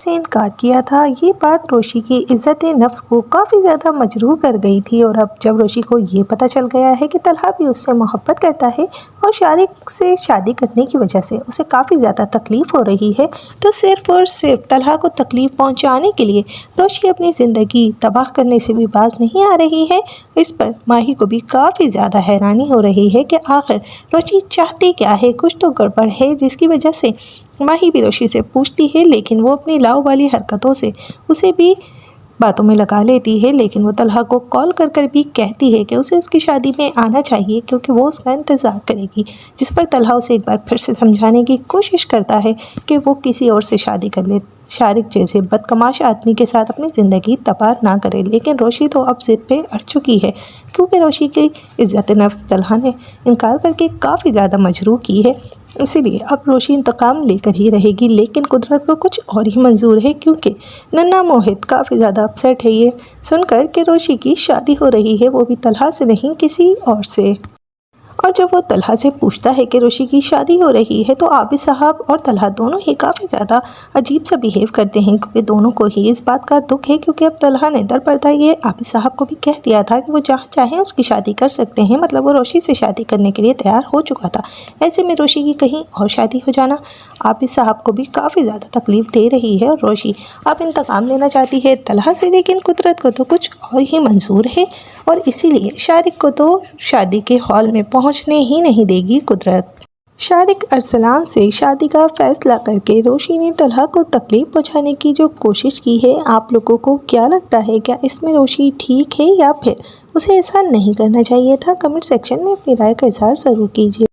से इनकार किया था। ये बात रोशी की इज्जत नफ्स को काफ़ी ज़्यादा मजरूह कर गई थी और अब जब रोशी को ये पता चल गया है कि तलहा भी उससे मोहब्बत करता है और शारिक से शादी करने की वजह से उसे काफ़ी ज़्यादा तकलीफ़ हो रही है, तो सिर्फ़ और सिर्फ तलहा को तकलीफ़ पहुँचाने के लिए रोशी अपनी ज़िंदगी तबाह करने से भी बाज नहीं आ रही है। इस पर माही को भी काफ़ी ज़्यादा हैरानी हो रही है कि आखिर रोशी चाहती क्या है। कुछ तो गड़बड़ है जिसकी वजह से माही भी रोशी से पूछती है, लेकिन वो अपनी लाव वाली हरकतों से उसे भी बातों में लगा लेती है। लेकिन वो तलहा को कॉल कर कर भी कहती है कि उसे उसकी शादी में आना चाहिए क्योंकि वो उसका इंतज़ार करेगी, जिस पर तलहा उसे एक बार फिर से समझाने की कोशिश करता है कि वो किसी और से शादी कर ले, शारिक जैसे बदतमाश आदमी के साथ अपनी ज़िंदगी तबाह ना करे। लेकिन रोशी तो अब ज़िद पे अड़ चुकी है क्योंकि रोशी की इज़्ज़त नफ्स तलहा ने इनकार करके काफ़ी ज़्यादा मजरूह की है। इसीलिए अब रोशी इंतकाम लेकर ही रहेगी। लेकिन कुदरत को कुछ और ही मंजूर है क्योंकि नन्ना मोहित काफ़ी ज़्यादा अपसेट है ये सुनकर कि रोशी की शादी हो रही है, वो भी तलहा से नहीं किसी और से। और जब वो तलहा से पूछता है कि रोशी की शादी हो रही है तो आबिद साहब और तलहा दोनों ही काफ़ी ज़्यादा अजीब सा बिहेव करते हैं क्योंकि दोनों को ही इस बात का दुख है क्योंकि अब तलहा ने दर पर्दा ये आबिद साहब को भी कह दिया था कि वो जहाँ चाहें उसकी शादी कर सकते हैं, मतलब वो रोशी से शादी करने के लिए तैयार हो चुका था। ऐसे में रोशी की कहीं और शादी हो जाना आबिद साहब को भी काफ़ी ज़्यादा तकलीफ़ दे रही है और रोशी अब इंतकाम लेना चाहती है तलहा से। लेकिन कुदरत को तो कुछ और ही मंजूर है और इसीलिए शारिक को तो शादी के हॉल में पहुंचने ही नहीं देगी कुदरत। शारिक अरसलान से शादी का फैसला करके रोशी ने तलहा को तकलीफ़ पहुंचाने की जो कोशिश की है, आप लोगों को क्या लगता है, क्या इसमें रोशी ठीक है या फिर उसे ऐसा नहीं करना चाहिए था? कमेंट सेक्शन में अपनी राय का इजहार ज़रूर कीजिए।